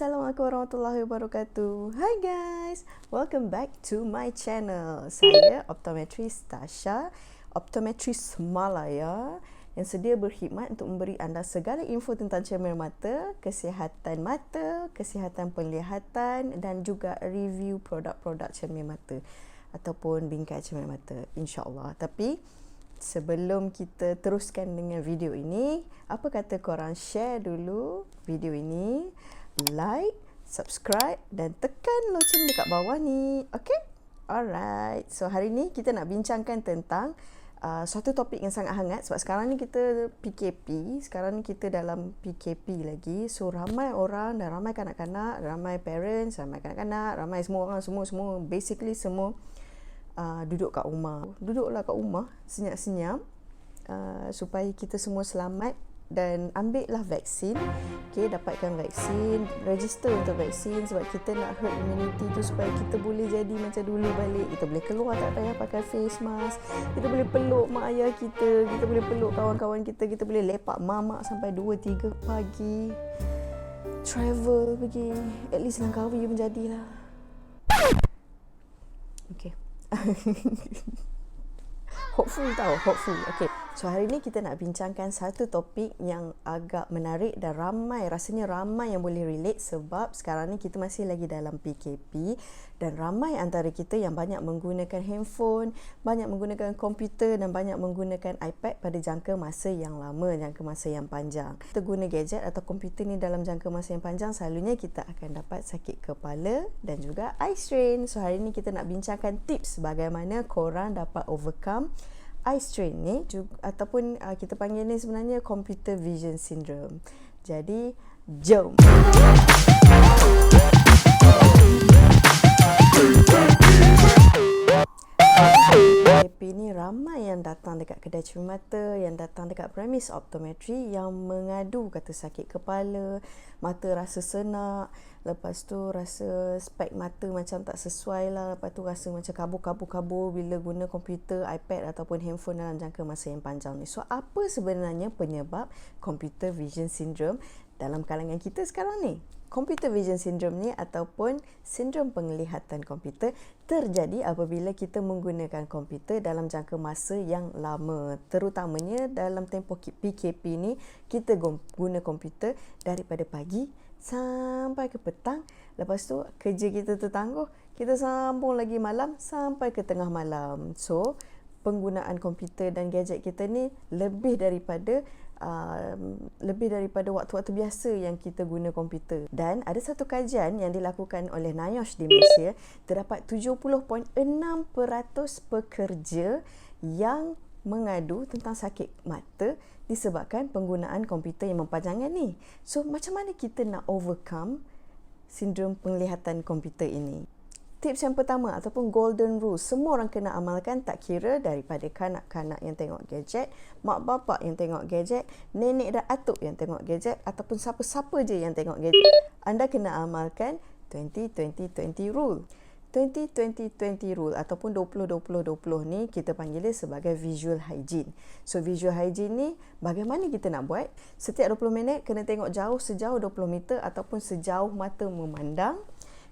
Assalamualaikum warahmatullahi wabarakatuh. Hi guys, welcome back to my channel. Saya optometris Tasha, optometris Malaya yang sedia berkhidmat untuk memberi anda segala info tentang cermin mata, kesihatan penglihatan dan juga review produk-produk cermin mata ataupun bingkai cermin mata, insya-Allah. Tapi sebelum kita teruskan dengan video ini, apa kata korang share dulu video ini, like, subscribe dan tekan loceng dekat bawah ni. Okay? Alright. So hari ni kita nak bincangkan tentang suatu topik yang sangat hangat sebab sekarang ni kita PKP, sekarang ni kita dalam PKP lagi. So ramai orang dan ramai kanak-kanak, ramai parents, ramai kanak-kanak, ramai semua orang, semua basically semua duduk kat rumah. Duduklah kat rumah senyap-senyap supaya kita semua selamat dan ambillah vaksin. Okay, dapatkan vaksin, register untuk vaksin sebab kita nak herd immunity tu supaya kita boleh jadi macam dulu balik. Kita boleh keluar tak payah pakai face mask. Kita boleh peluk mak ayah kita boleh peluk kawan-kawan kita boleh lepak mamak sampai 2-3 pagi. Travel pergi, at least Langkawi pun jadilah. Okay. hopeful. Okay. So hari ni kita nak bincangkan satu topik yang agak menarik dan rasanya ramai yang boleh relate sebab sekarang ni kita masih lagi dalam PKP dan ramai antara kita yang banyak menggunakan handphone, banyak menggunakan komputer dan banyak menggunakan iPad pada jangka masa yang lama, jangka masa yang panjang. Kita guna gadget atau komputer ni dalam jangka masa yang panjang, selalunya kita akan dapat sakit kepala dan juga eye strain. So hari ni kita nak bincangkan tips bagaimana korang dapat overcome eye strain ni ataupun kita panggil ni sebenarnya computer vision syndrome. Jadi, jom. PKP ni ramai yang datang dekat kedai cermin mata, yang datang dekat premis optometri yang mengadu kata sakit kepala, mata rasa senak, lepas tu rasa spek mata macam tak sesuai lah, lepas tu rasa macam kabur bila guna komputer, iPad ataupun handphone dalam jangka masa yang panjang ni. So apa sebenarnya penyebab computer vision syndrome dalam kalangan kita sekarang ni? Computer vision syndrome ni ataupun sindrom penglihatan komputer terjadi apabila kita menggunakan komputer dalam jangka masa yang lama. Terutamanya dalam tempoh PKP ni, kita guna komputer daripada pagi sampai ke petang. Lepas tu kerja kita tertangguh, kita sambung lagi malam sampai ke tengah malam. So penggunaan komputer dan gadget kita ni lebih daripada waktu-waktu biasa yang kita guna komputer. Dan ada satu kajian yang dilakukan oleh NIOSH di Malaysia, terdapat 70.6% pekerja yang mengadu tentang sakit mata disebabkan penggunaan komputer yang mempanjangkan ni. So macam mana kita nak overcome sindrom penglihatan komputer ini? Tips yang pertama ataupun golden rule, semua orang kena amalkan, tak kira daripada kanak-kanak yang tengok gadget, mak bapak yang tengok gadget, nenek dan atuk yang tengok gadget ataupun siapa-siapa je yang tengok gadget. Anda kena amalkan 20-20-20 rule. 20-20-20 rule ataupun 20-20-20 ni kita panggil dia sebagai visual hygiene. So visual hygiene ni bagaimana kita nak buat? Setiap 20 minit kena tengok jauh sejauh 20 meter ataupun sejauh mata memandang.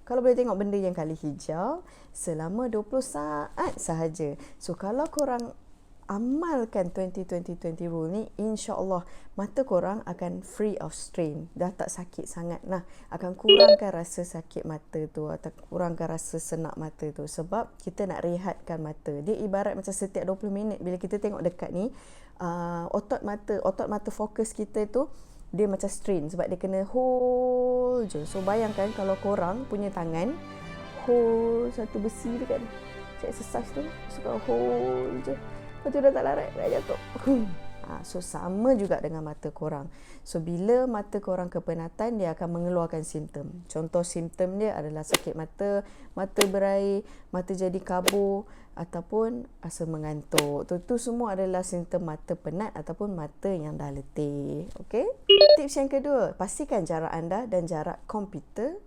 Kalau boleh tengok benda yang kali hijau selama 20 saat sahaja. So kalau korang amalkan 20-20-20 rule ni, insya-Allah mata korang akan free of strain. Dah tak sakit sangat lah. Akan kurangkan rasa sakit mata tu atau kurangkan rasa senak mata tu sebab kita nak rehatkan mata. Dia ibarat macam setiap 20 minit bila kita tengok dekat ni, otot mata fokus kita tu dia macam strain sebab dia kena hold je. So bayangkan kalau korang punya tangan hold satu besi dekat exercise tu, suka hold je, lepas tu dah tak larat, dah jatuh. So sama juga dengan mata korang. So bila mata korang kepenatan, dia akan mengeluarkan simptom. Contoh simptom dia adalah sakit mata, mata berair, mata jadi kabur ataupun rasa mengantuk. Itu semua adalah simptom mata penat ataupun mata yang dah letih. Okey? Tips yang kedua, pastikan jarak anda dan jarak komputer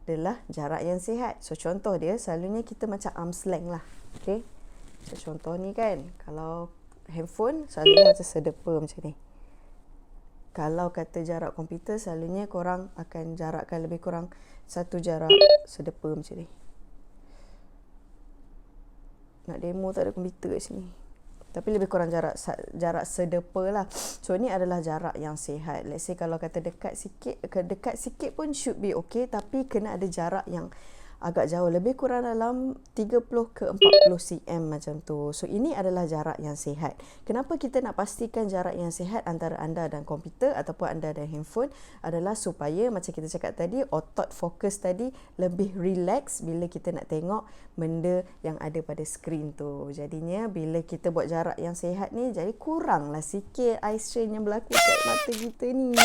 adalah jarak yang sihat. So contoh dia selalunya kita macam arm's length lah. Okey? So contoh ni kan, kalau handphone selalunya macam sedepa macam ni. Kalau kata jarak komputer, selalunya korang akan jarakkan lebih kurang satu jarak sedepa macam ni. Nak demo tak ada komputer kat sini. Tapi lebih kurang jarak sedepa lah. So ni adalah jarak yang sihat. Let's say kalau kata dekat sikit pun should be okay, tapi kena ada jarak yang agak jauh, lebih kurang dalam 30 ke 40 cm macam tu. So ini adalah jarak yang sihat. Kenapa kita nak pastikan jarak yang sihat antara anda dan komputer ataupun anda dan handphone adalah supaya macam kita cakap tadi, otot fokus tadi lebih relax bila kita nak tengok benda yang ada pada skrin tu. Jadinya bila kita buat jarak yang sihat ni, jadi kuranglah sikit eye strain yang berlaku kat mata kita ni.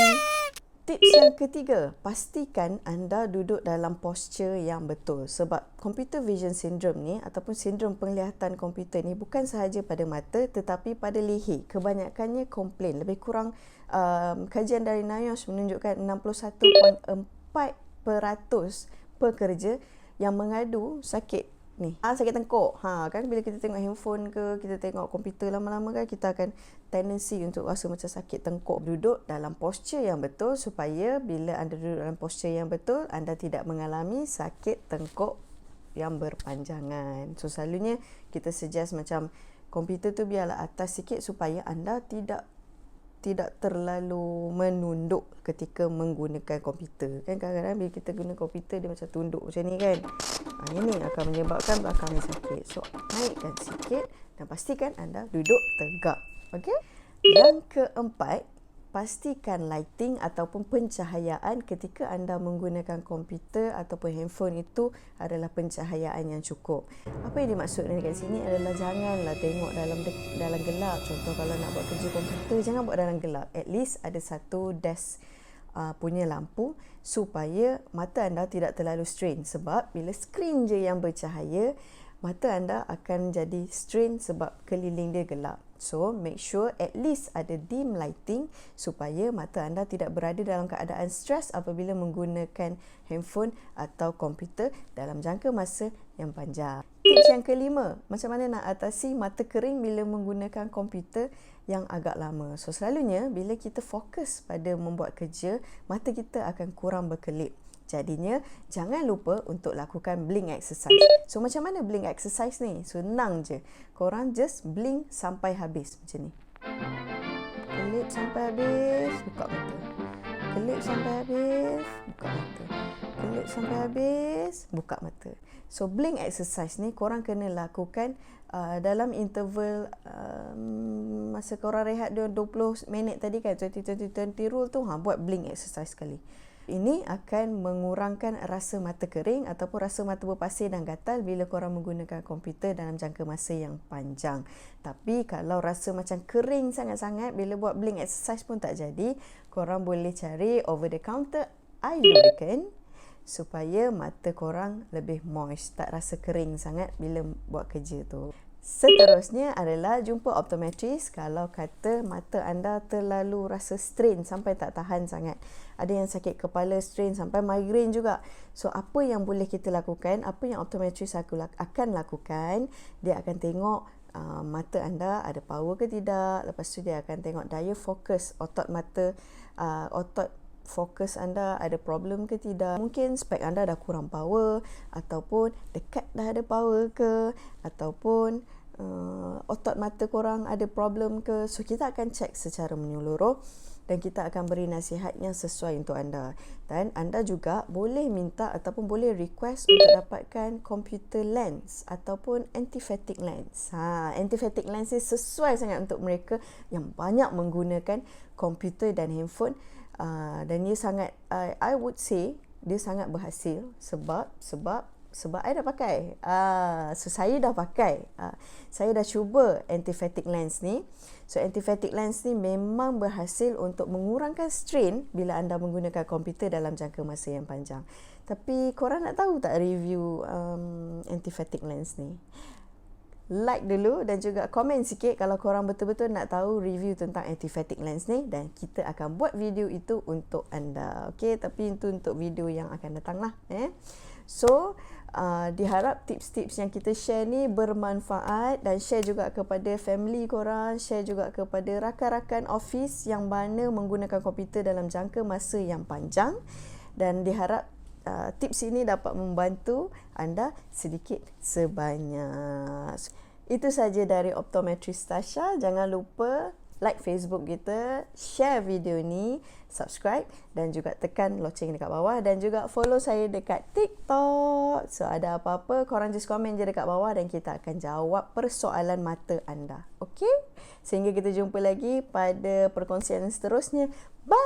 Tips yang ketiga, pastikan anda duduk dalam posture yang betul. Sebab computer vision syndrome ni ataupun sindrom penglihatan komputer ni bukan sahaja pada mata tetapi pada leher. Kebanyakannya komplain. Lebih kurang kajian dari NIOSH menunjukkan 61.4% pekerja yang mengadu sakit ni. Sakit tengkuk. Kan bila kita tengok handphone ke, kita tengok komputer lama-lama kan, kita akan tendensi untuk rasa macam sakit tengkuk. Duduk dalam posture yang betul supaya bila anda duduk dalam posture yang betul, anda tidak mengalami sakit tengkuk yang berpanjangan. So selalunya kita suggest macam komputer tu biarlah atas sikit supaya anda tidak terlalu menunduk ketika menggunakan komputer. Kan kadang-kadang bila kita guna komputer dia macam tunduk macam ni kan. Ini akan menyebabkan belakang sakit. So naikkan sikit dan pastikan anda duduk tegak. Okey? Yang keempat, pastikan lighting ataupun pencahayaan ketika anda menggunakan komputer ataupun handphone itu adalah pencahayaan yang cukup. Apa yang dimaksudkan dekat sini adalah janganlah tengok dalam gelap. Contoh kalau nak buat kerja komputer, jangan buat dalam gelap. At least ada satu desk punya lampu supaya mata anda tidak terlalu strain. Sebab bila skrin je yang bercahaya, mata anda akan jadi strain sebab keliling dia gelap. So, make sure at least ada dim lighting supaya mata anda tidak berada dalam keadaan stres apabila menggunakan handphone atau komputer dalam jangka masa yang panjang. Tips yang kelima, macam mana nak atasi mata kering bila menggunakan komputer yang agak lama. So, selalunya bila kita fokus pada membuat kerja, mata kita akan kurang berkelip. Jadinya, jangan lupa untuk lakukan blink exercise. So, macam mana blink exercise ni? Senang je. Korang just blink sampai habis. Macam ni. Kelip sampai habis, buka mata. Kelip sampai habis, buka mata. Kelip sampai habis, buka mata. So, blink exercise ni korang kena lakukan dalam interval masa korang rehat 20 minit tadi kan, 20-20-20 rule tu, buat blink exercise sekali. Ini akan mengurangkan rasa mata kering ataupun rasa mata berpasir dan gatal bila korang menggunakan komputer dalam jangka masa yang panjang. Tapi kalau rasa macam kering sangat-sangat bila buat blink exercise pun tak jadi, korang boleh cari over the counter eye lubricant supaya mata korang lebih moist, tak rasa kering sangat bila buat kerja tu. Seterusnya adalah jumpa optometris kalau kata mata anda terlalu rasa strain sampai tak tahan sangat. Ada yang sakit kepala strain sampai migraine juga. So apa yang boleh kita lakukan, apa yang optometris akan lakukan, dia akan tengok mata anda ada power ke tidak. Lepas tu dia akan tengok daya fokus otot mata, otot fokus anda ada problem ke tidak. Mungkin spek anda dah kurang power ataupun dekat dah ada power ke, ataupun otot mata korang ada problem ke. So kita akan cek secara menyeluruh dan kita akan beri nasihat yang sesuai untuk anda. Dan anda juga boleh minta ataupun boleh request untuk dapatkan computer lens ataupun anti-fatigue lens. Anti-fatigue lens ni sesuai sangat untuk mereka yang banyak menggunakan komputer dan handphone. Dan dia sangat, I would say dia sangat berhasil sebab I dah pakai. So saya dah pakai. Saya dah cuba anti-fatigue lens ni. So anti-fatigue lens ni memang berhasil untuk mengurangkan strain bila anda menggunakan komputer dalam jangka masa yang panjang. Tapi korang nak tahu tak review anti-fatigue lens ni? like dulu dan juga komen sikit kalau korang betul-betul nak tahu review tentang antistatic lens ni, dan kita akan buat video itu untuk anda. Okey, tapi itu untuk video yang akan datang lah. So, diharap tips-tips yang kita share ni bermanfaat, dan share juga kepada family korang, share juga kepada rakan-rakan office yang mana menggunakan komputer dalam jangka masa yang panjang, dan diharap tips ini dapat membantu anda sedikit sebanyak. Itu saja dari Optometrist Tasha. Jangan lupa like Facebook kita, share video ni, subscribe dan juga tekan loceng dekat bawah, dan juga follow saya dekat TikTok. So ada apa-apa korang just komen je dekat bawah dan kita akan jawab persoalan mata anda. Okey? Sehingga kita jumpa lagi pada perkongsian seterusnya. Bye.